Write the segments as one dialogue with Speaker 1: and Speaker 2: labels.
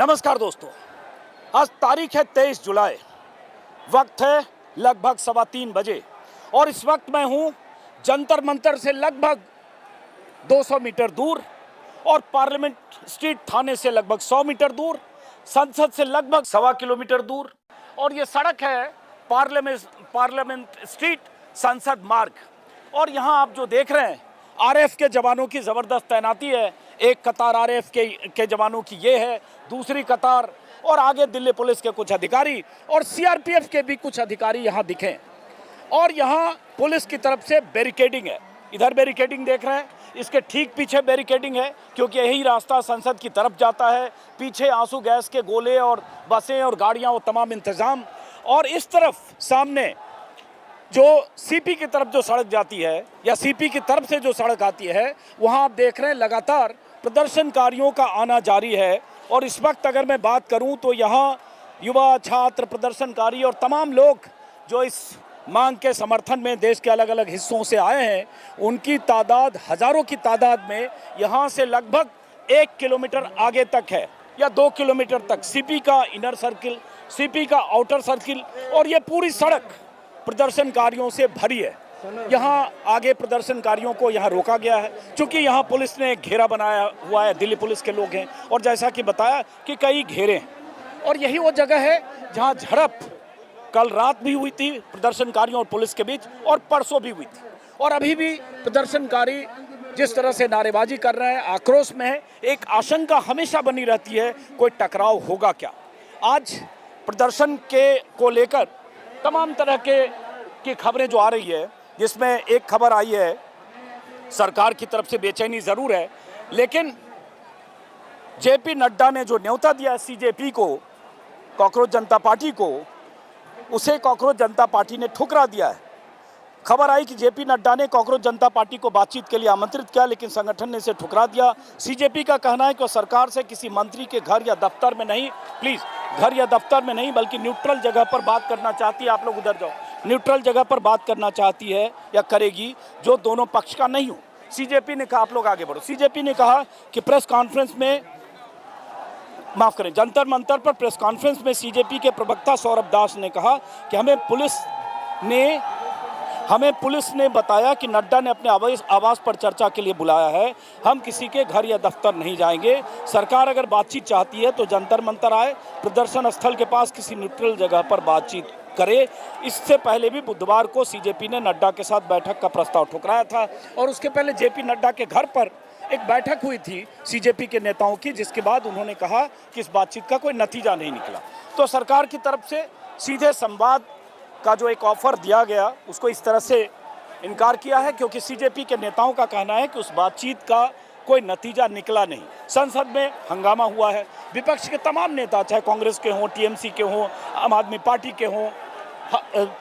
Speaker 1: नमस्कार दोस्तों, आज तारीख है 23 जुलाई। वक्त है लगभग 3:15 बजे और इस वक्त मैं हूं जंतर मंतर से लगभग 200 मीटर दूर और पार्लियामेंट स्ट्रीट थाने से लगभग 100 मीटर दूर, संसद से लगभग 1.25 किलोमीटर दूर। और ये सड़क है पार्लियामेंट स्ट्रीट संसद मार्ग। और यहाँ आप जो देख रहे हैं, आरएएफ के जवानों की ज़बरदस्त तैनाती है। एक कतार आरएएफ के जवानों की ये है, दूसरी कतार, और आगे दिल्ली पुलिस के कुछ अधिकारी और सीआरपीएफ के भी कुछ अधिकारी यहाँ दिखे। और यहाँ पुलिस की तरफ से बैरिकेडिंग है। इधर बैरिकेडिंग देख रहे हैं, इसके ठीक पीछे बैरिकेडिंग है क्योंकि यही रास्ता संसद की तरफ जाता है। पीछे आंसू गैस के गोले और बसें और गाड़ियाँ, वो तमाम इंतज़ाम। और इस तरफ सामने जो सीपी की तरफ जो सड़क जाती है या सीपी की तरफ से जो सड़क आती है, वहाँ आप देख रहे हैं लगातार प्रदर्शनकारियों का आना जारी है। और इस वक्त अगर मैं बात करूं तो यहाँ युवा, छात्र, प्रदर्शनकारी और तमाम लोग जो इस मांग के समर्थन में देश के अलग अलग हिस्सों से आए हैं, उनकी तादाद हज़ारों की तादाद में यहाँ से लगभग 1 किलोमीटर आगे तक है या 2 किलोमीटर तक। सीपी का इनर सर्किल, सीपी का आउटर सर्किल, और ये पूरी सड़क प्रदर्शनकारियों से भरी है। यहाँ आगे प्रदर्शनकारियों को यहाँ रोका गया है क्योंकि यहाँ पुलिस ने घेरा बनाया हुआ है, दिल्ली पुलिस के लोग हैं। और जैसा कि बताया कि कई घेरे हैं और यही वो जगह है जहाँ झड़प कल रात भी हुई थी प्रदर्शनकारियों और पुलिस के बीच, और परसों भी हुई थी। और अभी भी प्रदर्शनकारी जिस तरह से नारेबाजी कर रहे हैं, आक्रोश में है, एक आशंका हमेशा बनी रहती है कोई टकराव होगा क्या। आज प्रदर्शन को लेकर तमाम तरह की खबरें जो आ रही है, जिसमें एक खबर आई है सरकार की तरफ से बेचैनी ज़रूर है, लेकिन जेपी नड्डा ने जो न्योता दिया सीजेपी को, कॉकरोच जनता पार्टी को, उसे कॉकरोच जनता पार्टी ने ठुकरा दिया है। खबर आई कि जेपी नड्डा ने कॉकरोच जनता पार्टी को बातचीत के लिए आमंत्रित किया, लेकिन संगठन ने इसे ठुकरा दिया। सीजेपी का कहना है कि सरकार से किसी मंत्री के घर या दफ्तर में नहीं, प्लीज़ घर या दफ्तर में नहीं, बल्कि न्यूट्रल जगह पर बात करना चाहती है। आप लोग उधर जाओ, न्यूट्रल जगह पर बात करना चाहती है या करेगी जो दोनों पक्ष का नहीं हो। सीजेपी ने कहा, आप लोग आगे बढ़ो। सीजेपी ने कहा कि प्रेस कॉन्फ्रेंस में, माफ़ करें, जंतर मंतर पर प्रेस कॉन्फ्रेंस में सीजेपी के प्रवक्ता सौरभ दास ने कहा कि हमें पुलिस ने बताया कि नड्डा ने अपने आवास पर चर्चा के लिए बुलाया है। हम किसी के घर या दफ्तर नहीं जाएंगे। सरकार अगर बातचीत चाहती है तो जंतर मंतर आए, प्रदर्शन स्थल के पास किसी न्यूट्रल जगह पर बातचीत करे। इससे पहले भी बुधवार को सीजेपी ने नड्डा के साथ बैठक का प्रस्ताव ठुकराया था और उसके पहले जेपी नड्डा के घर पर एक बैठक हुई थी सीजेपी के नेताओं की, जिसके बाद उन्होंने कहा कि इस बातचीत का कोई नतीजा नहीं निकला। तो सरकार की तरफ से सीधे संवाद का जो एक ऑफर दिया गया, उसको इस तरह से इनकार किया है क्योंकि सीजेपी के नेताओं का कहना है कि उस बातचीत का कोई नतीजा निकला नहीं। संसद में हंगामा हुआ है। विपक्ष के तमाम नेता, चाहे कांग्रेस के हों, टीएमसी के हों, आम आदमी पार्टी के हों,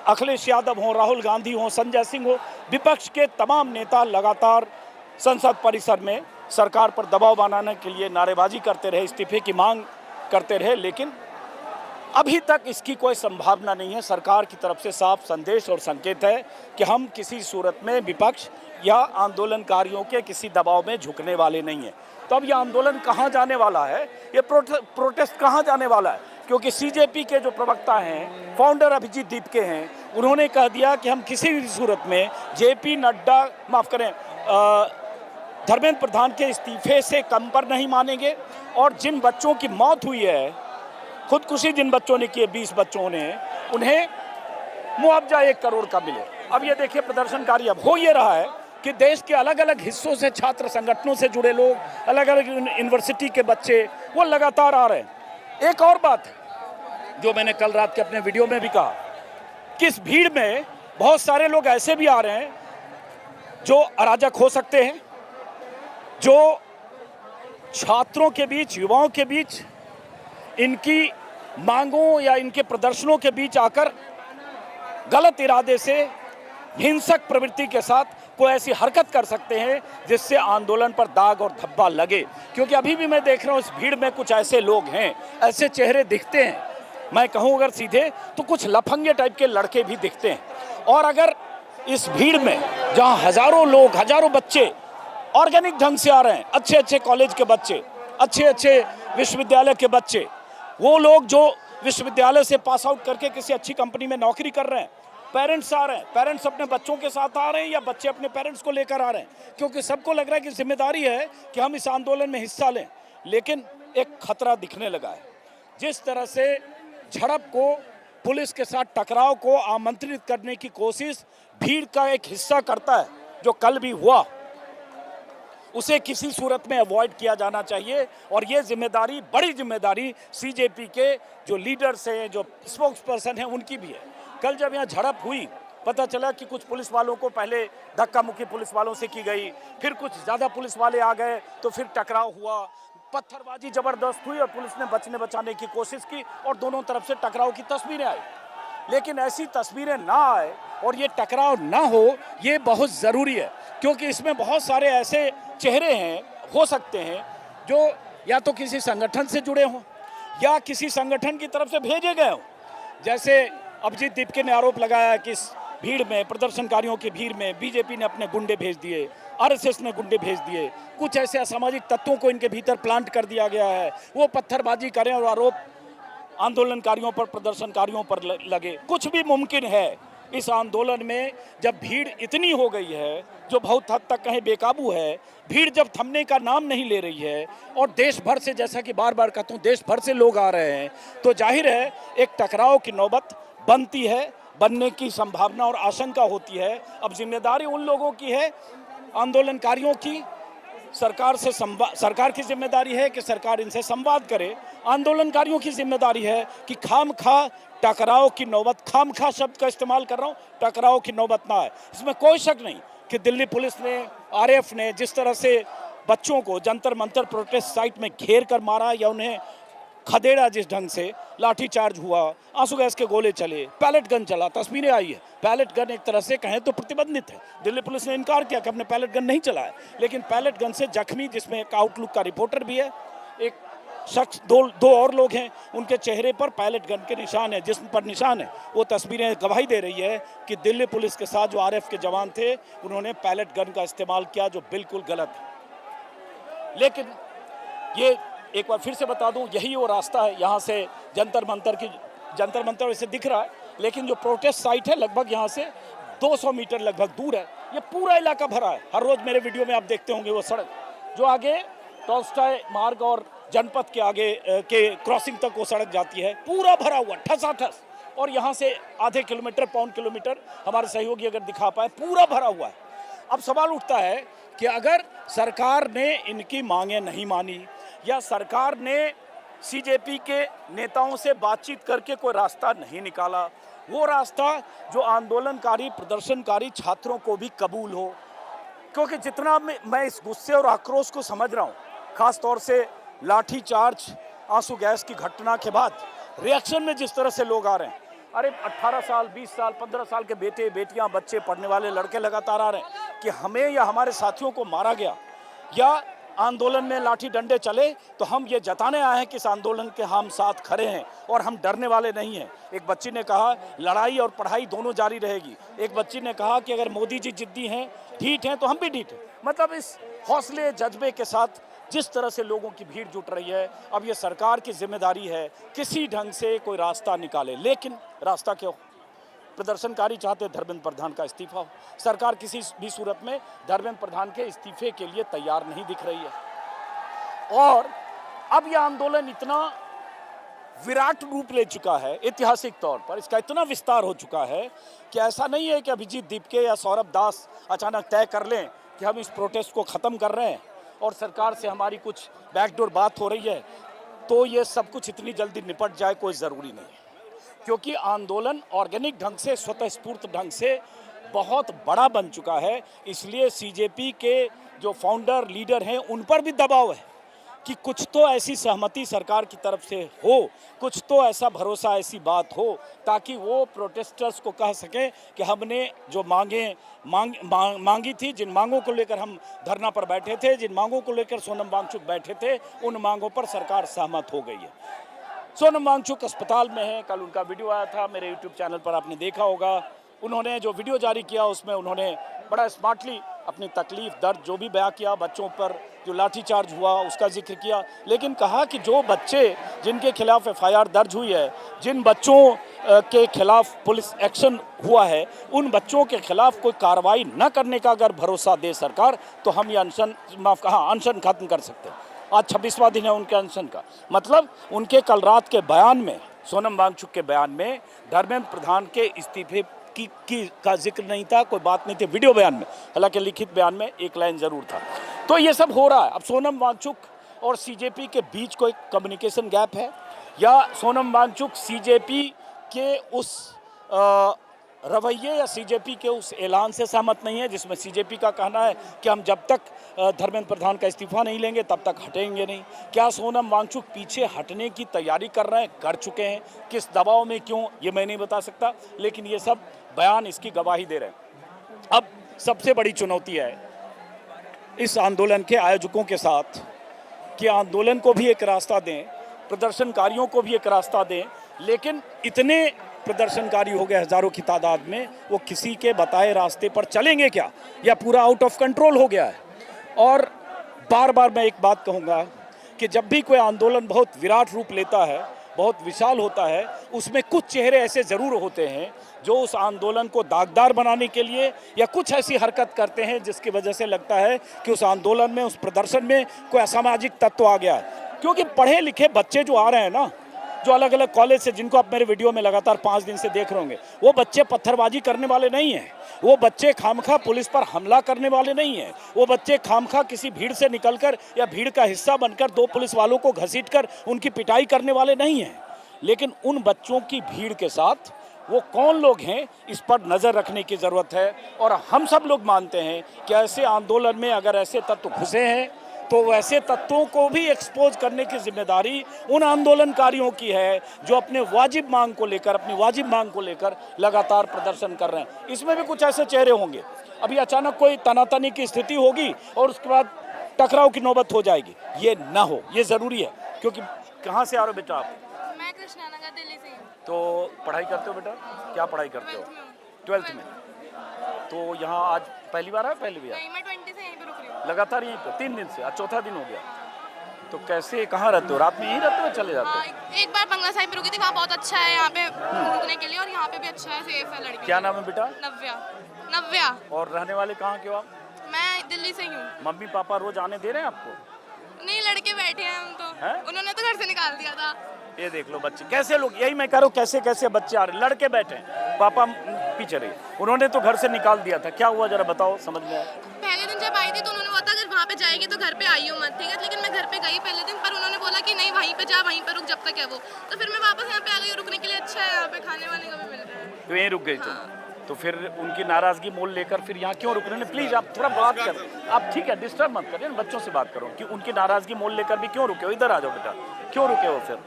Speaker 1: अखिलेश यादव हों, राहुल गांधी हों, संजय सिंह हो, विपक्ष के तमाम नेता लगातार संसद परिसर में सरकार पर दबाव बनाने के लिए नारेबाजी करते रहे, इस्तीफे की मांग करते रहे, लेकिन अभी तक इसकी कोई संभावना नहीं है। सरकार की तरफ से साफ संदेश और संकेत है कि हम किसी सूरत में विपक्ष या आंदोलनकारियों के किसी दबाव में झुकने वाले नहीं हैं। तो अब यह आंदोलन कहाँ जाने वाला है, ये प्रोटेस्ट कहाँ जाने वाला है, क्योंकि सीजेपी के जो प्रवक्ता हैं, फाउंडर अभिजीत दीपके हैं, उन्होंने कह दिया कि हम किसी भी सूरत में जेपी नड्डा, माफ़ करें, धर्मेंद्र प्रधान के इस्तीफे से कम पर नहीं मानेंगे। और जिन बच्चों की मौत हुई है, खुदकुशी जिन बच्चों ने की है, 20 बच्चों ने, उन्हें मुआवजा 1 करोड़ का मिले। अब ये देखिए प्रदर्शनकारी, अब हो ये रहा है कि देश के अलग अलग हिस्सों से छात्र संगठनों से जुड़े लोग, अलग अलग यूनिवर्सिटी के बच्चे, वो लगातार आ रहे हैं। एक और बात है जो मैंने कल रात के अपने वीडियो में भी कहा कि इस भीड़ में बहुत सारे लोग ऐसे भी आ रहे हैं जो अराजक हो सकते हैं, जो छात्रों के बीच, युवाओं के बीच, इनकी मांगों या इनके प्रदर्शनों के बीच आकर गलत इरादे से, हिंसक प्रवृत्ति के साथ कोई ऐसी हरकत कर सकते हैं जिससे आंदोलन पर दाग और धब्बा लगे। क्योंकि अभी भी मैं देख रहा हूँ इस भीड़ में कुछ ऐसे लोग हैं, ऐसे चेहरे दिखते हैं, मैं कहूँ अगर सीधे तो कुछ लफंगे टाइप के लड़के भी दिखते हैं। और अगर इस भीड़ में जहाँ हज़ारों लोग, हज़ारों बच्चे ऑर्गेनिक ढंग से आ रहे हैं, अच्छे अच्छे कॉलेज के बच्चे, अच्छे अच्छे विश्वविद्यालय के बच्चे, वो लोग जो विश्वविद्यालय से पास आउट करके किसी अच्छी कंपनी में नौकरी कर रहे हैं, पेरेंट्स आ रहे हैं, पेरेंट्स अपने बच्चों के साथ आ रहे हैं या बच्चे अपने पेरेंट्स को लेकर आ रहे हैं, क्योंकि सबको लग रहा है कि जिम्मेदारी है कि हम इस आंदोलन में हिस्सा लें। लेकिन एक खतरा दिखने लगा है। जिस तरह से झड़प को, पुलिस के साथ टकराव को आमंत्रित करने की कोशिश भीड़ का एक हिस्सा करता है, जो कल भी हुआ, उसे किसी सूरत में अवॉइड किया जाना चाहिए। और ये जिम्मेदारी, बड़ी जिम्मेदारी सीजेपी के जो लीडर्स हैं, जो स्पोक्स पर्सन हैं, उनकी भी है। कल जब यहाँ झड़प हुई, पता चला कि कुछ पुलिस वालों को पहले धक्का मुक्की पुलिस वालों से की गई, फिर कुछ ज़्यादा पुलिस वाले आ गए तो फिर टकराव हुआ, पत्थरबाजी ज़बरदस्त हुई और पुलिस ने बचाने की कोशिश की और दोनों तरफ से टकराव की तस्वीरें आई। लेकिन ऐसी तस्वीरें ना आए और ये टकराव ना हो, ये बहुत ज़रूरी है, क्योंकि इसमें बहुत सारे ऐसे चेहरे हैं, हो सकते हैं, जो या तो किसी संगठन से जुड़े हों या किसी संगठन की तरफ से भेजे गए हों। जैसे अभिजीत दीपके ने आरोप लगाया कि इस भीड़ में, प्रदर्शनकारियों की भीड़ में बीजेपी ने अपने गुंडे भेज दिए, आरएसएस ने गुंडे भेज दिए, कुछ ऐसे असामाजिक तत्वों को इनके भीतर प्लांट कर दिया गया है, वो पत्थरबाजी करें और आरोप आंदोलनकारियों पर, प्रदर्शनकारियों पर लगे। कुछ भी मुमकिन है इस आंदोलन में, जब भीड़ इतनी हो गई है, जो बहुत हद तक कहीं बेकाबू है, भीड़ जब थमने का नाम नहीं ले रही है और देश भर से, जैसा कि बार बार कहता हूँ, देश भर से लोग आ रहे हैं, तो जाहिर है एक टकराव की नौबत बनती है, बनने की संभावना और आशंका होती है। अब जिम्मेदारी उन लोगों की है, आंदोलनकारियों की, सरकार की जिम्मेदारी है कि सरकार इनसे संवाद करे। आंदोलनकारियों की जिम्मेदारी है कि खामखा टकराव की नौबत, खामखा शब्द का इस्तेमाल कर रहा हूँ, टकराव की नौबत ना आए। इसमें कोई शक नहीं कि दिल्ली पुलिस ने, आरएएफ ने जिस तरह से बच्चों को जंतर मंतर प्रोटेस्ट साइट में घेर कर मारा या उन्हें खदेड़ा, जिस ढंग से लाठीचार्ज हुआ, आंसू गैस के गोले चले, पैलेट गन चला, तस्वीरें आई है। पैलेट गन एक तरह से कहें तो प्रतिबंधित है। दिल्ली पुलिस ने इनकार किया कि हमने पैलेट गन नहीं चलाया, लेकिन पैलेट गन से जख्मी, जिसमें एक आउटलुक का रिपोर्टर भी है, एक शख्स, दो और लोग हैं, उनके चेहरे पर पैलेट गन के निशान है, जिस्म पर निशान है। वो तस्वीरें गवाही दे रही है कि दिल्ली पुलिस के साथ जो आरएएफ के जवान थे, उन्होंने पैलेट गन का इस्तेमाल किया, जो बिल्कुल गलत है। लेकिन ये एक बार फिर से बता दूं, यही वो रास्ता है, यहाँ से जंतर मंतर वैसे दिख रहा है, लेकिन जो प्रोटेस्ट साइट है लगभग यहाँ से 200 मीटर लगभग दूर है। ये पूरा इलाका भरा है। हर रोज मेरे वीडियो में आप देखते होंगे वो सड़क जो आगे टॉलस्टॉय मार्ग और जनपद के आगे के क्रॉसिंग तक वो सड़क जाती है, पूरा भरा हुआ ठसाठस। और यहाँ से आधे किलोमीटर, पौन किलोमीटर हमारे सहयोगी अगर दिखा पाए, पूरा भरा हुआ है। अब सवाल उठता है कि अगर सरकार ने इनकी मांगें नहीं मानी या सरकार ने सीजेपी के नेताओं से बातचीत करके कोई रास्ता नहीं निकाला, वो रास्ता जो आंदोलनकारी, प्रदर्शनकारी छात्रों को भी कबूल हो, क्योंकि जितना मैं इस गुस्से और आक्रोश को समझ रहा हूँ, खास तौर से लाठीचार्ज, आंसू गैस की घटना के बाद रिएक्शन में जिस तरह से लोग आ रहे हैं, अरे 18 साल, 20 साल, 15 साल के बेटे बेटियां, बच्चे, पढ़ने वाले लड़के लगातार आ रहे हैं कि हमें या हमारे साथियों को मारा गया या आंदोलन में लाठी डंडे चले, तो हम ये जताने आए हैं कि इस आंदोलन के हम साथ खड़े हैं और हम डरने वाले नहीं हैं। एक बच्ची ने कहा लड़ाई और पढ़ाई दोनों जारी रहेगी। एक बच्ची ने कहा कि अगर मोदी जी जिद्दी हैं, ढीठ हैं, तो हम भी ढीठ हैं। मतलब इस हौसले, जज्बे के साथ जिस तरह से लोगों की भीड़ जुट रही है, अब ये सरकार की जिम्मेदारी है किसी ढंग से कोई रास्ता निकाले। लेकिन रास्ता क्यों? प्रदर्शनकारी चाहते धर्मेंद्र प्रधान का इस्तीफा हो। सरकार किसी भी सूरत में धर्मेंद्र प्रधान के इस्तीफे के लिए तैयार नहीं दिख रही है। और अब यह आंदोलन इतना विराट रूप ले चुका है, ऐतिहासिक तौर पर इसका इतना विस्तार हो चुका है कि ऐसा नहीं है कि अभिजीत दीपके या सौरभ दास अचानक तय कर लें कि हम इस प्रोटेस्ट को ख़त्म कर रहे हैं और सरकार से हमारी कुछ बैकडोर बात हो रही है तो ये सब कुछ इतनी जल्दी निपट जाए, कोई ज़रूरी नहीं है। क्योंकि आंदोलन ऑर्गेनिक ढंग से, स्वतः स्फूर्त ढंग से बहुत बड़ा बन चुका है। इसलिए सीजेपी के जो फाउंडर, लीडर हैं, उन पर भी दबाव है कि कुछ तो ऐसी सहमति सरकार की तरफ से हो, कुछ तो ऐसा भरोसा, ऐसी बात हो ताकि वो प्रोटेस्टर्स को कह सकें कि हमने जो मांगी थी, जिन मांगों को लेकर हम धरना पर बैठे थे, जिन मांगों को लेकर सोनम वांगचुक बैठे थे, उन मांगों पर सरकार सहमत हो गई है। सोनम वांगचुक अस्पताल में है। कल उनका वीडियो आया था, मेरे यूट्यूब चैनल पर आपने देखा होगा। उन्होंने जो वीडियो जारी किया उसमें उन्होंने बड़ा स्मार्टली अपनी तकलीफ, दर्द जो भी बयां किया, बच्चों पर जो लाठीचार्ज हुआ उसका जिक्र किया, लेकिन कहा कि जो बच्चे जिनके खिलाफ एफआईआर दर्ज हुई है, जिन बच्चों के खिलाफ पुलिस एक्शन हुआ है, उन बच्चों के खिलाफ कोई कार्रवाई न करने का अगर भरोसा दे सरकार तो हम ये अनशन अनशन खत्म कर सकते हैं। आज 26वां दिन है उनके अनशन का। मतलब उनके कल रात के बयान में, सोनम वांगचुक के बयान में धर्मेंद्र प्रधान के इस्तीफे का जिक्र नहीं था, कोई बात नहीं थी वीडियो बयान में, हालांकि लिखित बयान में एक लाइन जरूर था। तो ये सब हो रहा है। अब सोनम वांगचुक और सीजेपी के बीच कोई कम्युनिकेशन गैप है, या सोनम वांगचुक सीजेपी के उस रवैये या सीजेपी के उस ऐलान से सहमत नहीं है जिसमें सीजेपी का कहना है कि हम जब तक धर्मेंद्र प्रधान का इस्तीफा नहीं लेंगे तब तक हटेंगे नहीं। क्या सोनम वांगचुक पीछे हटने की तैयारी कर रहे हैं, कर चुके हैं, किस दबाव में, क्यों, ये मैं नहीं बता सकता, लेकिन ये सब बयान इसकी गवाही दे रहे हैं। अब सबसे बड़ी चुनौती है इस आंदोलन के आयोजकों के साथ कि आंदोलन को भी एक रास्ता दें, प्रदर्शनकारियों को भी एक रास्ता दें, लेकिन इतने प्रदर्शनकारी हो गए हजारों की तादाद में, वो किसी के बताए रास्ते पर चलेंगे क्या, या पूरा आउट ऑफ कंट्रोल हो गया है। और बार बार मैं एक बात कहूँगा कि जब भी कोई आंदोलन बहुत विराट रूप लेता है, बहुत विशाल होता है, उसमें कुछ चेहरे ऐसे ज़रूर होते हैं जो उस आंदोलन को दागदार बनाने के लिए या कुछ ऐसी हरकत करते हैं जिसकी वजह से लगता है कि उस आंदोलन में, उस प्रदर्शन में कोई असामाजिक तत्व आ गया है। क्योंकि पढ़े लिखे बच्चे जो आ रहे हैं ना, जो अलग अलग कॉलेज से, जिनको आप मेरे वीडियो में लगातार 5 दिन से देख रहे होंगे, वो बच्चे पत्थरबाजी करने वाले नहीं हैं, वो बच्चे खामखा पुलिस पर हमला करने वाले नहीं हैं, वो बच्चे खामखा किसी भीड़ से निकलकर या भीड़ का हिस्सा बनकर 2 पुलिस वालों को घसीटकर उनकी पिटाई करने वाले नहीं हैं। लेकिन उन बच्चों की भीड़ के साथ वो कौन लोग हैं, इस पर नज़र रखने की ज़रूरत है। और हम सब लोग मानते हैं कि ऐसे आंदोलन में अगर ऐसे तत्व घुसे हैं तो वैसे तत्वों को भी एक्सपोज करने की जिम्मेदारी उन आंदोलनकारियों की है जो अपने वाजिब मांग को लेकर, अपनी वाजिब मांग को लेकर लगातार प्रदर्शन कर रहे हैं। इसमें भी कुछ ऐसे चेहरे होंगे, अभी अचानक कोई तनातनी की स्थिति होगी और उसके बाद टकराव की नौबत हो जाएगी, ये ना हो, ये ज़रूरी है। क्योंकि कहाँ से आ रहे हो बेटा आप?
Speaker 2: मैं कृष्णानगर दिल्ली से हूँ।
Speaker 1: तो पढ़ाई करते हो बेटा? क्या पढ़ाई करते हो? 12th में। तो यहाँ आज पहली बार है? पहली बार?
Speaker 2: नहीं, मैं 20 से यहीं पे रुक रही हूँ।
Speaker 1: लगातार यहीं पे 3 दिन से? आज चौथा दिन हो गया। तो कैसे, कहाँ रहते हो? रात में यहीं रहते हो, चले जाते हो?
Speaker 2: एक बार बंगला साहिब पे रुकी थी, वहाँ बहुत अच्छा है यहाँ पे रुकने के लिए, और यहाँ पे भी अच्छा है, सेफ है लड़की।
Speaker 1: क्या नाम है बेटा?
Speaker 2: नव्या। नव्या।
Speaker 1: और रहने वाले कहाँ के हो आप?
Speaker 2: मैं दिल्ली से ही हूँ।
Speaker 1: मम्मी पापा रोज आने दे रहे हैं आपको?
Speaker 2: नहीं, लड़के बैठे हैं हम तो।
Speaker 1: हैं?
Speaker 2: उन्होंने तो घर से निकाल दिया था।
Speaker 1: ये देख लो बच्चे, कैसे लोग, यही मैं कह रहा हूँ, कैसे कैसे बच्चे आ रहे, लड़के बैठे हैं, पापा पीछे रहे, उन्होंने तो घर से निकाल दिया था। क्या हुआ जरा बताओ, समझ में आया?
Speaker 2: पहले दिन जब आई थी तो उन्होंने बोला था अगर वहाँ पे जाएगी तो घर पे आइयो मत, ठीक है। लेकिन मैं घर पे गई पहले दिन, पर उन्होंने बोला कि नहीं वहीं पे जा, वहीं पे रुक जब तक है वो। तो फिर मैं वापस यहाँ पे आ गई, रुकने के लिए अच्छा है, यहाँ पे खाने वाने का भी मिल रहा है।
Speaker 1: तो यहीं रुक गई तुम? तो फिर उनकी नाराजगी मोल लेकर फिर यहाँ क्यों रुक रहे हैं? प्लीज आप थोड़ा बात कर, आप ठीक है डिस्टर्ब मत करें, बच्चों से बात करो कि उनकी नाराजगी मोल लेकर भी क्यों रुके हो? इधर आ जाओ बेटा, क्यों रुके हो? फिर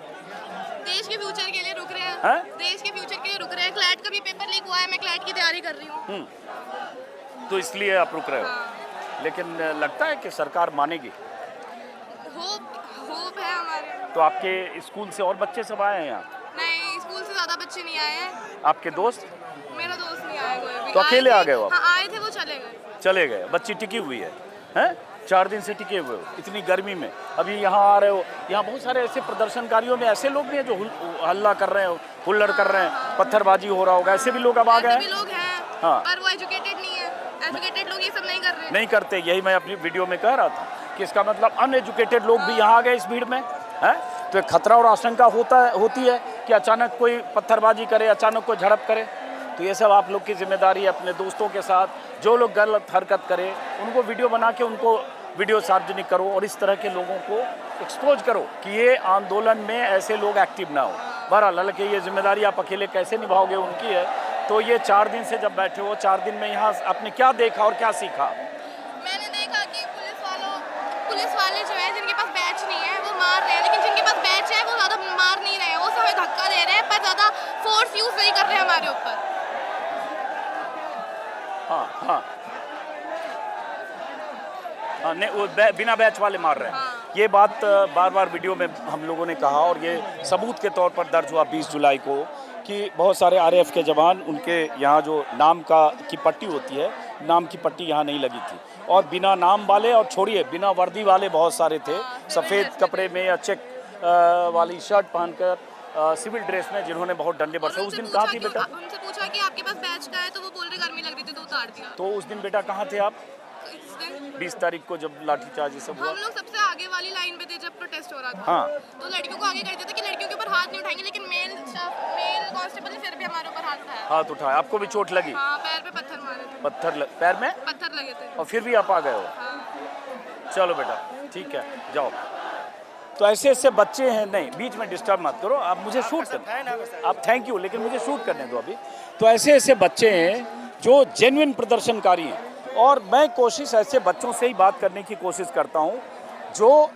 Speaker 2: देश के फ्यूचर के लिए रुक रहे हैं।
Speaker 1: हैं?
Speaker 2: देश के फ्यूचर के लिए रुक रहे हैं। क्लैट का भी पेपर लीक हुआ है, मैं क्लैट की तैयारी कर रही हूँ।
Speaker 1: तो इसलिए आप रुक रहे हो।
Speaker 2: हाँ।
Speaker 1: लेकिन लगता है कि सरकार मानेगी?
Speaker 2: होप है हमारे।
Speaker 1: तो आपके स्कूल से और बच्चे सब आए हैं यहाँ?
Speaker 2: नहीं, स्कूल से ज्यादा बच्चे नहीं आए हैं।
Speaker 1: आपके दोस्त?
Speaker 2: मेरा दोस्त नहीं आया कोई भी।
Speaker 1: तो अकेले आ गए हो आप?
Speaker 2: हाँ, आए थे, वो चले गए।
Speaker 1: चले गए। बच्ची टिकी हुई है, हैं? 4 दिन से टिके हुए हो इतनी गर्मी में, अभी यहाँ आ रहे हो। यहाँ बहुत सारे ऐसे प्रदर्शनकारियों में ऐसे लोग भी हैं जो हल्ला कर रहे हो, हुल्लड़ कर रहे हैं, पत्थरबाजी हो रहा होगा, ऐसे भी लोग अब आ गए हैं।
Speaker 2: ऐसे भी लोग हैं,
Speaker 1: हाँ।
Speaker 2: पर वो एजुकेटेड नहीं है। एजुकेटेड लोग ये सब नहीं कर रहे।
Speaker 1: नहीं करते, यही मैं अपनी वीडियो में कह रहा था कि इसका मतलब अनएजुकेटेड लोग भी यहाँ आ गए इस भीड़ में, हैं? तो एक खतरा और आशंका होती है कि अचानक कोई पत्थरबाजी करे, अचानक कोई झड़प करे। तो ये सब आप लोग की जिम्मेदारी है, अपने दोस्तों के साथ जो लोग गलत हरकत करें उनको वीडियो बना के उनको वीडियो सार्वजनिक करो और इस तरह के लोगों को एक्सपोज करो कि ये आंदोलन में ऐसे लोग एक्टिव ना हो। बहरहाल हालांकि ये जिम्मेदारी आप अकेले कैसे निभाओगे उनकी है। तो ये 4 दिन से जब बैठे हो, 4 दिन में यहाँ आपने क्या देखा और क्या सीखा?
Speaker 2: मैंने देखा कि पुलिस वाले जो है जिनके पास बैच नहीं है वो मार रहे हैं, लेकिन जिनके पास बैच है वो ज़्यादा मार नहीं रहे हैं, वो हमें धक्का दे रहे हैं, पर ज़्यादा फोर्स यूज़ नहीं कर रहे हैं हमारे ऊपर।
Speaker 1: हाँ, नहीं वो बिना बैच वाले मार रहे हैं।
Speaker 2: हाँ।
Speaker 1: ये बात बार बार वीडियो में हम लोगों ने कहा और ये सबूत के तौर पर दर्ज हुआ 20 जुलाई को कि बहुत सारे आरएएफ के जवान, उनके यहाँ जो नाम की पट्टी होती है नाम की पट्टी यहाँ नहीं लगी थी, और बिना नाम वाले, और छोड़िए बिना वर्दी वाले बहुत सारे थे, सफ़ेद कपड़े में या चेक वाली शर्ट पहनकर सिविल ड्रेस में, जिन्होंने बहुत डंडे बरसे। उस दिन कहाँ थी बेटा?
Speaker 2: उनसे पूछा कि आपके पास बैच का है, तो वो बोल रहे गर्मी लग रही थी तो उतार दिया।
Speaker 1: तो उस दिन बेटा कहाँ थे आप?
Speaker 2: इस दिन
Speaker 1: 20 तारीख को जब लाठीचार्ज ये सब हुआ।
Speaker 2: हम लोग सबसे आगे वाली लाइन पे थे जब प्रोटेस्ट हो रहा था।
Speaker 1: हाँ।
Speaker 2: तो लड़कियों को आगे कर देते थे कि लड़कियों के ऊपर हाथ नहीं उठाएंगे, लेकिन मेल कांस्टेबल ने फिर भी हमारे ऊपर हाथ उठाया।
Speaker 1: हाथ उठाया, आपको भी चोट लगी?
Speaker 2: हाँ, पैर पे पत्थर मारे थे।
Speaker 1: पैर में
Speaker 2: पत्थर लगे थे।
Speaker 1: और फिर भी आप आ गए हो?
Speaker 2: हाँ।
Speaker 1: चलो बेटा ठीक है, जाओ। तो ऐसे ऐसे बच्चे हैं, नहीं बीच में डिस्टर्ब मत करो, आप मुझे शूट कर, आप थैंक यू, लेकिन मुझे शूट करने दो अभी। तो ऐसे ऐसे बच्चे हैं जो जेन्युइन प्रदर्शनकारी हैं, और मैं कोशिश ऐसे बच्चों से ही बात करने की कोशिश करता हूं जो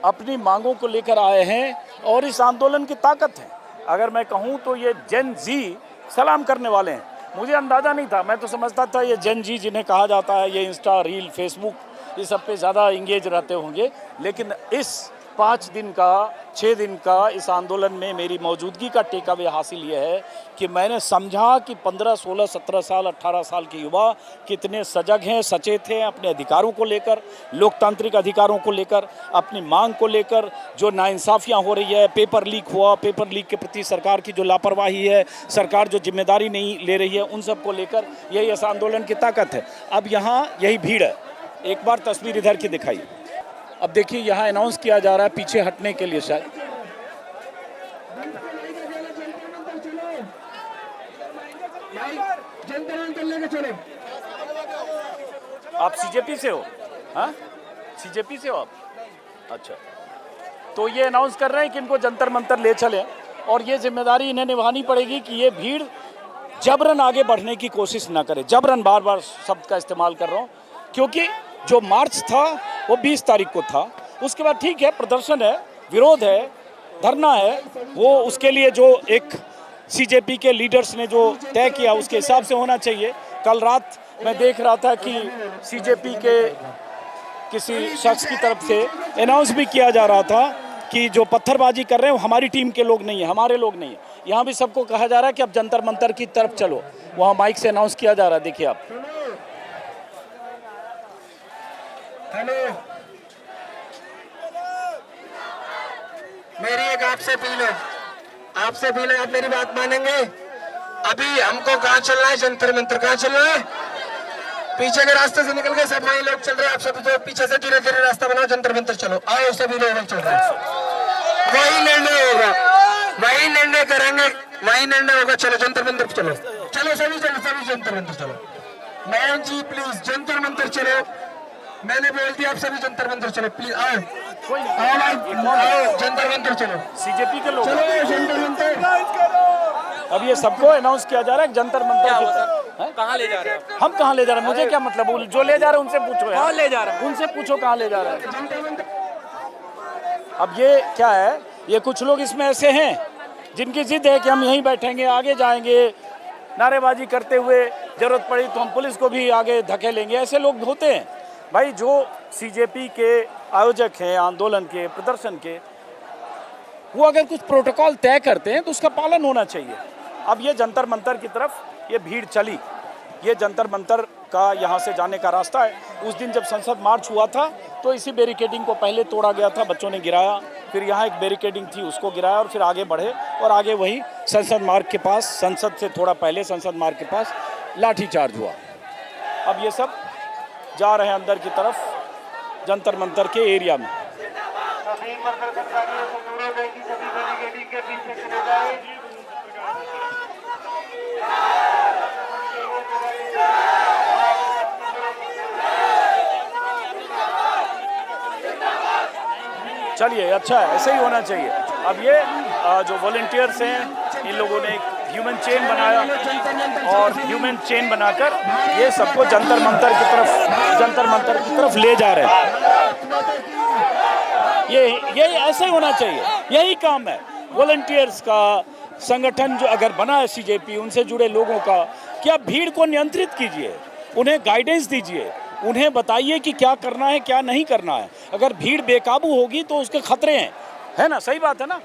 Speaker 1: अपनी मांगों को लेकर आए हैं, और इस आंदोलन की ताकत है। अगर मैं कहूं तो ये जेन जी सलाम करने वाले हैं। मुझे अंदाज़ा नहीं था, मैं तो समझता था ये जेन जी जिन्हें कहा जाता है, ये इंस्टा, रील, फेसबुक, ये सब पे ज़्यादा इंगेज रहते होंगे, लेकिन इस 5 दिन का 6 दिन का इस आंदोलन में मेरी मौजूदगी का टेक अवे हासिल ये है कि मैंने समझा कि 15, 16, 17 साल, 18 साल के युवा कितने सजग हैं, सचेत हैं अपने अधिकारों को लेकर, लोकतांत्रिक अधिकारों को लेकर, अपनी मांग को लेकर। जो नाइंसाफ़ियाँ हो रही है, पेपर लीक हुआ, पेपर लीक के प्रति सरकार की जो लापरवाही है, सरकार जो जिम्मेदारी नहीं ले रही है, उन सब को लेकर यही इस आंदोलन की ताकत है। अब यहाँ यही भीड़ है, एक बार तस्वीर इधर की दिखाई। अब देखिए यहाँ अनाउंस किया जा रहा है पीछे हटने के लिए शायद। आप सीजेपी से हो? हाँ, सीजेपी से हो आप? अच्छा, तो ये अनाउंस कर रहे हैं कि इनको जंतर मंतर ले चलें, और ये जिम्मेदारी इन्हें निभानी पड़ेगी कि ये भीड़ जबरन आगे बढ़ने की कोशिश ना करे। जबरन, बार बार शब्द का इस्तेमाल कर रहा हूँ, क्योंकि जो मार्च था वो 20 तारीख को था। उसके बाद ठीक है, प्रदर्शन है, विरोध है, धरना है, वो उसके लिए जो एक सीजेपी के लीडर्स ने जो तय किया उसके हिसाब से होना चाहिए। कल रात मैं देख रहा था कि सीजेपी के किसी शख्स की तरफ से अनाउंस भी किया जा रहा था कि जो पत्थरबाजी कर रहे हैं वो हमारी टीम के लोग नहीं है, हमारे लोग नहीं है। यहाँ भी सबको कहा जा रहा है कि अब जंतर मंतर की तरफ चलो, वहाँ माइक से अनाउंस किया जा रहा है, देखिए आप।
Speaker 3: हेलो, मेरी एक आपसे अपील है, आप मेरी बात मानेंगे? अभी हमको कहाँ चलना है? जंतर मंतर कहाँ चलना है? पीछे के रास्ते से निकल के सब वही लोग चल रहे हैं, आप सब जो पीछे से धीरे धीरे रास्ता बनाओ, जंतर मंतर चलो, आओ सभी लोग चल रहे हैं। वही निर्णय होगा, वही निर्णय करेंगे, वही निर्णय होगा। चलो जंतर मंतर चलो, चलो सभी जंतर मंतर चलो। मैन जी प्लीज जंतर मंतर चलो, मैंने बोल दिया, आप सभी जंतर मंतर चलो प्लीज, आओ आओ जंतर मंतर चलो।
Speaker 1: सीजेपी के लोग
Speaker 3: चलो जंतर मंतर।
Speaker 1: अब ये सबको अनाउंस किया जा रहा है जंतर मंतर की तरफ।
Speaker 4: कहाँ ले जा रहे हैं?
Speaker 1: हम कहाँ ले जा रहे हैं? मुझे क्या मतलब, जो ले जा रहे हैं उनसे पूछो यार।
Speaker 4: कौन ले जा रहा है?
Speaker 1: उनसे पूछो कहाँ ले जा रहे हैं। अब ये क्या है, ये कुछ लोग इसमें ऐसे हैं जिनकी जिद है कि हम यहीं बैठेंगे, आगे जाएंगे, नारेबाजी करते हुए, जरूरत पड़ी तो हम पुलिस को भी आगे धकेलेंगे। ऐसे लोग होते हैं भाई। जो सीजेपी के आयोजक हैं आंदोलन के, प्रदर्शन के, वो अगर कुछ प्रोटोकॉल तय करते हैं तो उसका पालन होना चाहिए। अब ये जंतर मंतर की तरफ ये भीड़ चली, ये जंतर मंतर का यहाँ से जाने का रास्ता है। उस दिन जब संसद मार्च हुआ था तो इसी बैरिकेडिंग को पहले तोड़ा गया था, बच्चों ने गिराया, फिर यहाँ एक बैरिकेडिंग थी उसको गिराया, और फिर आगे बढ़े, और आगे वही संसद मार्ग के पास, संसद से थोड़ा पहले संसद मार्ग के पास लाठीचार्ज हुआ। अब ये सब जा रहे हैं अंदर की तरफ, जंतर मंतर के एरिया में। चलिए, अच्छा है, ऐसे ही होना चाहिए। अब ये जो वॉलंटियर्स हैं, इन लोगों ने एक ह्यूमन चेन बनाया, और ह्यूमन चेन बनाकर ये सबको जंतर मंतर की तरफ ले जा रहे हैं। ये ऐसे ही होना चाहिए, यही काम है वॉलंटियर्स का। संगठन जो अगर बना है सीजेपी, उनसे जुड़े लोगों का, कि आप भीड़ को नियंत्रित कीजिए, उन्हें गाइडेंस दीजिए, उन्हें बताइए कि क्या करना है क्या नहीं करना है। अगर भीड़ बेकाबू होगी तो उसके खतरे हैं, है ना? सही बात है ना?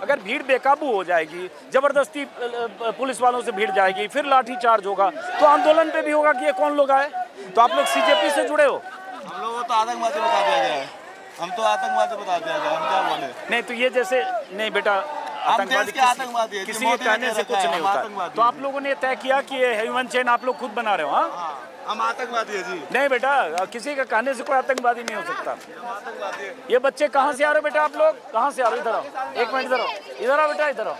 Speaker 1: अगर भीड़ बेकाबू हो जाएगी, जबरदस्ती पुलिस वालों से भीड़ जाएगी, फिर लाठी चार्ज होगा, तो आंदोलन पे भी होगा कि ये कौन लोग आए। तो आप लोग सीजेपी से जुड़े हो?
Speaker 4: हम लोगों को तो आतंकवादी बता दिया गया है, हम तो आतंकवादी बता दिया गया, हम क्या बोले।
Speaker 1: नहीं तो ये जैसे नहीं बेटा, आतंकवादी
Speaker 4: आतंकवादी है,
Speaker 1: किसी के कहने से कुछ नहीं होता। तो आप लोगों ने तय किया कि ये ह्यूमन चेन आप लोग खुद बना रहे हो? हाँ,
Speaker 4: हम आतंकवादी है जी।
Speaker 1: नहीं बेटा, किसी के कहने से कोई आतंकवादी नहीं हो सकता।
Speaker 4: आतंकवादी है।
Speaker 1: ये बच्चे कहाँ से आ रहे हो बेटा? आप लोग कहाँ से आ रहे हो? इधर आओ, एक मिनट इधर आओ, इधर आओ बेटा, इधर आओ।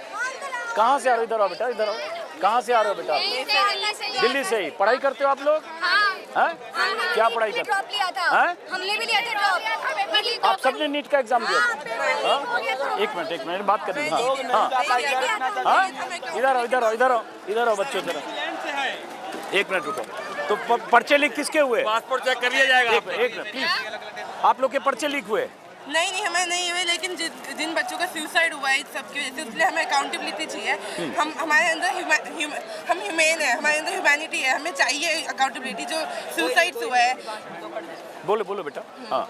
Speaker 1: कहाँ से आ रहे हो? इधर आओ बेटा, इधर आओ। कहाँ से आ रहे हो बेटा? दिल्ली से ही। पढ़ाई करते हो आप लोग? हैं? क्या पढ़ाई करते हो?
Speaker 2: हमने भी लिया था ड्रॉप।
Speaker 1: आप सबने नीट का एग्जाम दिया था? हाँ? एक मिनट बात करें। हाँ हाँ, इधर आओ, इधर आओ, इधर आओ, इधर आओ बच्चों, इधर आओ। एक मिनट रुको। तो पर्चे लीक किसके हुए?
Speaker 4: पासपोर्ट चेक कर लिया जाएगा।
Speaker 1: एक मिनट प्लीज। आप लोग के पर्चे लीक हुए?
Speaker 5: नहीं हमें नहीं हुए, लेकिन जिन बच्चों का सुसाइड हुआ है सबकी वजह से, इसलिए हमें अकाउंटेबिलिटी चाहिए। हम हमारे अंदर हम ह्यूमैन है, हमारे अंदर ह्यूमैनिटी है, हमें चाहिए अकाउंटेबिलिटी। जो सुसाइड हुआ है।
Speaker 1: बोलो बेटा। हाँ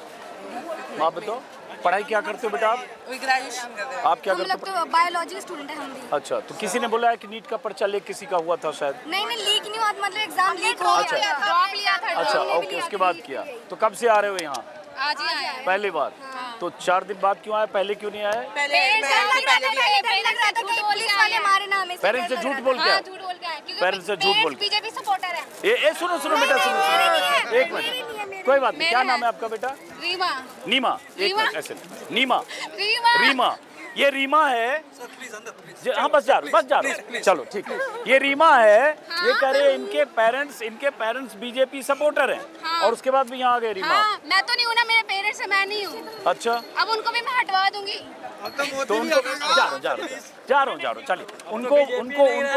Speaker 1: आप बताओ, पढ़ाई क्या करते हो बेटा आप?
Speaker 5: ग्रेजुएशन कर रहे हैं।
Speaker 1: आप क्या करते हो?
Speaker 2: तो बायोलॉजी स्टूडेंट है हम भी।
Speaker 1: अच्छा, तो किसी ने बोला है कि नीट का पर्चा लीक किसी का हुआ था शायद?
Speaker 2: नहीं लीक नहीं हुआ, मतलब एग्जाम लीक हो गया। ड्रॉप लिया था।
Speaker 1: अच्छा ओके, उसके बाद किया। तो कब से आ रहे हो यहाँ?
Speaker 2: आज ही आया।
Speaker 1: पहली बार। तो 4 दिन बाद क्यों आए? पहले क्यों नहीं आए? पेरेंट्स से झूठ बोल के आए? पेरेंट्स से झूठ बोल के?
Speaker 2: बीजेपी सपोर्टर है।
Speaker 1: ये सुनो बेटा, सुनो एक मिनट, कोई बात नहीं। क्या नाम है आपका बेटा?
Speaker 2: रीमा।
Speaker 1: नीमा। एक मिनट ऐसे, नीमा, रीमा। ये रीमा है। हाँ बस जा रहा हूँ। चलो ठीक है। ये रीमा है। ये कह रहे हैं इनके पेरेंट्स बीजेपी सपोर्टर हैं। और उसके बाद भी यहाँ आ गए रीमा।
Speaker 2: मैं तो नहीं हूँ ना, मेरे पेरेंट्स है, मैं नहीं हूँ।
Speaker 1: अच्छा,
Speaker 2: अब उनको भी मैं हटवा दूंगी।
Speaker 1: तो उनको जा रहा हूँ चलिए। उनको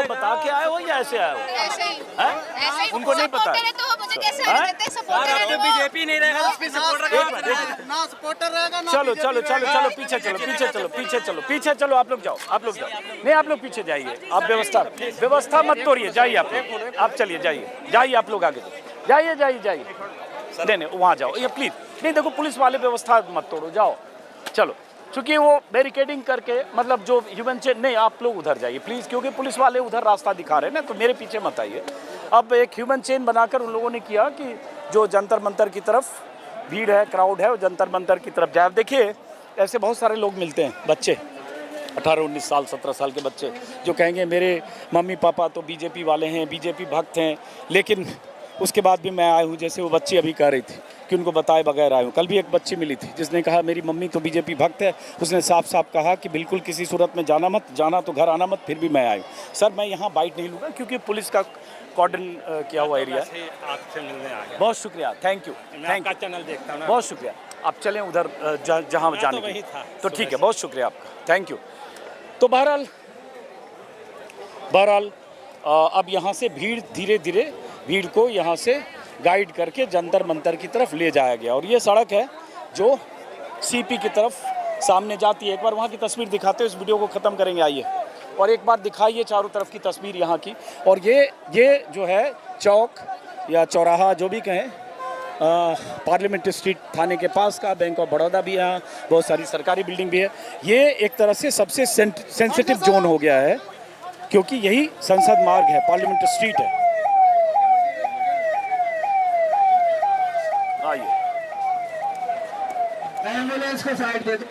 Speaker 1: बता के आए हो या ऐसे आए हो?
Speaker 2: ऐसे ही।
Speaker 1: हैं? उनको नहीं पता है?
Speaker 2: तो मुझे कैसे हटा देते हैं? सपोर्टर है वो।
Speaker 4: बीजेपी नहीं रहेगा तो उसमें सपोर्टर
Speaker 5: ना सपोर्टर रहेगा ना।
Speaker 1: चलो पीछे चलो। आप लोग जाओ। नहीं आप लोग पीछे जाइए। आप व्यवस्था मत तोड़िए। जाइए आप चलिए, जाइए आप लोग आगे जाइए। नहीं वहाँ जाओ ये प्लीज। नहीं देखो, पुलिस वाले व्यवस्था मत तोड़ो, जाओ चलो। चूंकि वो बैरिकेडिंग करके, मतलब जो ह्यूमन चेन, नहीं आप लोग उधर जाइए प्लीज, क्योंकि पुलिस वाले उधर रास्ता दिखा रहे हैं ना, तो मेरे पीछे मत आइए। अब एक ह्यूमन चेन बनाकर उन लोगों ने किया कि जो जंतर मंतर की तरफ भीड़ है, क्राउड है, वो जंतर मंतर की तरफ जाए। देखिए ऐसे बहुत सारे लोग मिलते हैं, बच्चे 18-19 साल 17 साल के बच्चे, जो कहेंगे मेरे मम्मी पापा तो बीजेपी वाले हैं, बीजेपी भक्त हैं, लेकिन उसके बाद भी मैं आया हूँ। जैसे वो बच्ची अभी कह रही थी कि उनको बताए बगैर आए हूँ। कल भी एक बच्ची मिली थी जिसने कहा मेरी मम्मी तो बीजेपी भक्त है। उसने साफ कहा कि बिल्कुल किसी सूरत में जाना तो घर आना मत। फिर भी मैं आया हूँ। सर मैं यहाँ बाइट नहीं लूँगा क्योंकि पुलिस का कॉर्डन किया हुआ एरिया है।
Speaker 4: आपसे मिलने आ गया।
Speaker 1: बहुत शुक्रिया, थैंक यू।
Speaker 4: चैनल देखता हूँ।
Speaker 1: बहुत शुक्रिया। आप चलें उधर जहाँ जाने के लिए। तो ठीक है, बहुत शुक्रिया आपका, थैंक यू। तो बहरहाल अब यहाँ से धीरे धीरे भीड़ को यहाँ से गाइड करके जंतर मंतर की तरफ ले जाया गया। और ये सड़क है जो सीपी की तरफ सामने जाती है। एक बार वहाँ की तस्वीर दिखाते हो, इस वीडियो को ख़त्म करेंगे। आइए और एक बार दिखाइए चारों तरफ की तस्वीर यहाँ की। और ये जो है चौक या चौराहा जो भी कहें, पार्लियामेंट स्ट्रीट थाने के पास का, बैंक ऑफ बड़ौदा भी यहाँ, बहुत सारी सरकारी बिल्डिंग भी है। ये एक तरह से सबसे सेंसिटिव जोन हो गया है क्योंकि यही संसद मार्ग है, पार्लियामेंट स्ट्रीट है। आइए
Speaker 3: एम्बुलेंस को साइड दे दो।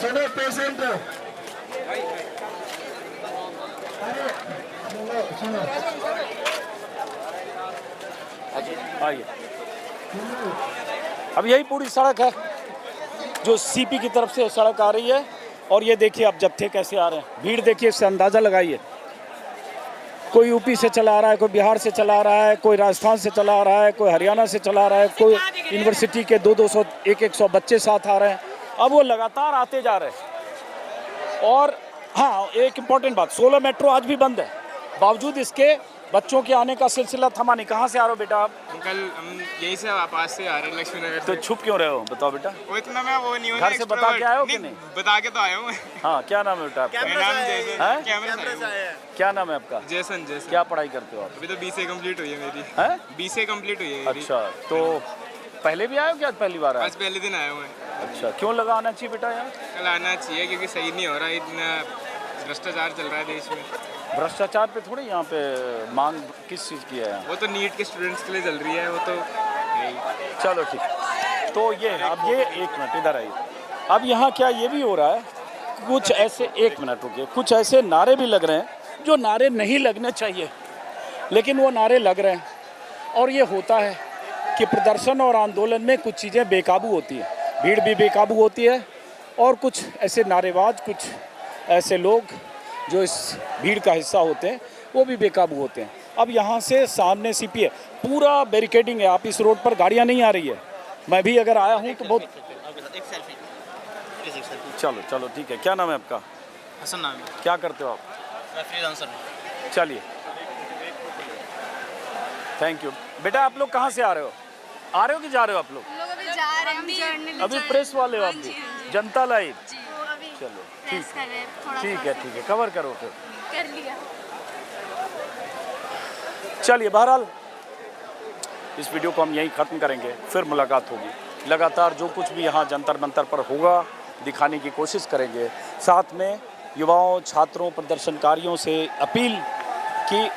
Speaker 3: सुनो पेशेंट को। सुनो
Speaker 1: आइए। अब यही पूरी सड़क है जो सीपी की तरफ से सड़क आ रही है। और ये देखिए अब जत्थे कैसे आ रहे हैं, भीड़ देखिए, इससे अंदाज़ा लगाइए। कोई यूपी से चला आ रहा है, कोई बिहार से चला आ रहा है, कोई राजस्थान से चला आ रहा है, कोई हरियाणा से चला आ रहा है, कोई यूनिवर्सिटी के 200 100 बच्चे साथ आ रहे हैं। अब वो लगातार आते जा रहे हैं। और हाँ, एक इम्पॉर्टेंट बात, 16 मेट्रो आज भी बंद है, बावजूद इसके बच्चों के आने का सिलसिला थमा नहीं। कहाँ से आ रहे हो बेटा आप?
Speaker 6: अंकल हम यही से पास से आ रहे हैं, लक्ष्मी नगर
Speaker 1: तो छुप क्यों रहे हो, बताओ बेटा?
Speaker 6: वो इतना मैं वो नहीं हूँ,
Speaker 1: घर से बता के आए हो कि नहीं?
Speaker 6: बता के तो आया हूँ।
Speaker 1: हाँ, क्या नाम है बेटा आपका?
Speaker 6: मेरा नाम जैसन।
Speaker 1: हैं?
Speaker 6: कैमरे से आया है।
Speaker 1: क्या नाम है आपका?
Speaker 6: जैसन।
Speaker 1: क्या पढ़ाई करते हो आप?
Speaker 6: अभी तो BCA कंप्लीट हुई है मेरी।
Speaker 1: हैं?
Speaker 6: BCA कंप्लीट हुई है मेरी।
Speaker 1: अच्छा, तो पहले भी आए हो क्या, पहली बार आए?
Speaker 6: आज पहले दिन आया हूँ मैं।
Speaker 1: अच्छा, क्यों लगाना चाहिए बेटा यहाँ?
Speaker 6: कल आना चाहिए क्योंकि सही नहीं हो रहा, इतना भ्रष्टाचार चल रहा है देश में।
Speaker 1: भ्रष्टाचार पे थोड़ी यहाँ पे मांग किस चीज़ की है यहाँ?
Speaker 6: वो तो नीट के स्टूडेंट्स के लिए चल रही है, वो तो यही।
Speaker 1: चलो ठीक, तो ये अब ये एक मिनट इधर आइए। अब यहाँ क्या ये भी हो रहा है, कुछ ऐसे, एक मिनट रुकिए, कुछ ऐसे नारे भी लग रहे हैं जो नारे नहीं लगने चाहिए, लेकिन वो नारे लग रहे हैं। और ये होता है कि प्रदर्शन और आंदोलन में कुछ चीज़ें बेकाबू होती हैं, भीड़ भी बेकाबू होती है, और कुछ ऐसे नारेबाज, कुछ ऐसे लोग जो इस भीड़ का हिस्सा होते हैं वो भी बेकाबू होते हैं। अब यहाँ से सामने सीपी है, पूरा बैरिकेडिंग है, आप इस रोड पर गाड़ियाँ नहीं आ रही है। मैं भी अगर आया हूँ तो बहुत, चलो चलो ठीक है। क्या नाम है आपका?
Speaker 4: हसन नाम है,
Speaker 1: क्या करते हो आप?
Speaker 4: मैं फ्रीलांसर हूँ।
Speaker 1: चलिए, थैंक यू। बेटा आप लोग कहाँ से आ रहे हो? आ रहे हो कि जा रहे हो आप लोग?
Speaker 2: लोग अभी जा रहे हैं,
Speaker 1: अभी प्रेस वाले हो आप भी? जनता लाइव,
Speaker 2: अभी
Speaker 1: चलो
Speaker 2: प्रेस कर रहे हैं, थोड़ा
Speaker 1: ठीक है, कवर करो फिर।
Speaker 2: कर लिया।
Speaker 1: चलिए, बहरहाल इस वीडियो को हम यहीं ख़त्म करेंगे, फिर मुलाकात होगी। लगातार जो कुछ भी यहाँ जंतर मंतर पर होगा दिखाने की कोशिश करेंगे। साथ में युवाओं, छात्रों, प्रदर्शनकारियों से अपील कि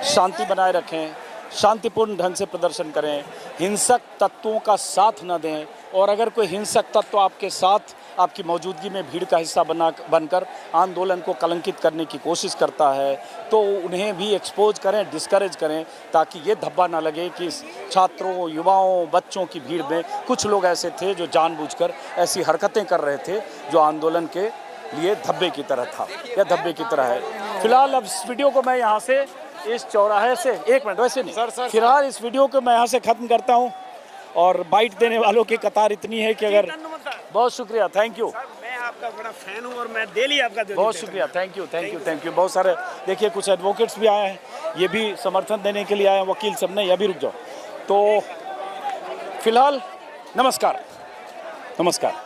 Speaker 1: शांति बनाए रखें, शांतिपूर्ण ढंग से प्रदर्शन करें, हिंसक तत्वों का साथ न दें, और अगर कोई हिंसक तत्व आपके साथ आपकी मौजूदगी में भीड़ का हिस्सा बनकर आंदोलन को कलंकित करने की कोशिश करता है तो उन्हें भी एक्सपोज करें, डिस्करेज करें, ताकि ये धब्बा ना लगे कि छात्रों, युवाओं, बच्चों की भीड़ में कुछ लोग ऐसे थे जो जानबूझकर ऐसी हरकतें कर रहे थे जो आंदोलन के लिए धब्बे की तरह था या धब्बे की तरह है। फिलहाल अब इस वीडियो को मैं यहाँ से, इस चौराहे से, एक मिनट, वैसे नहीं, फिलहाल इस वीडियो को मैं यहाँ से ख़त्म करता हूँ। और बाइट देने वालों की कतार इतनी है कि अगर, बहुत शुक्रिया, थैंक यू,
Speaker 7: मैं आपका बड़ा फैन हूँ और मैं डेली आपका
Speaker 1: बहुत शुक्रिया, थैंक यू। बहुत सारे देखिए, कुछ एडवोकेट्स भी आए हैं, ये भी समर्थन देने के लिए आए हैं, वकील सब ने, ये भी रुक जाओ। तो फिलहाल नमस्कार।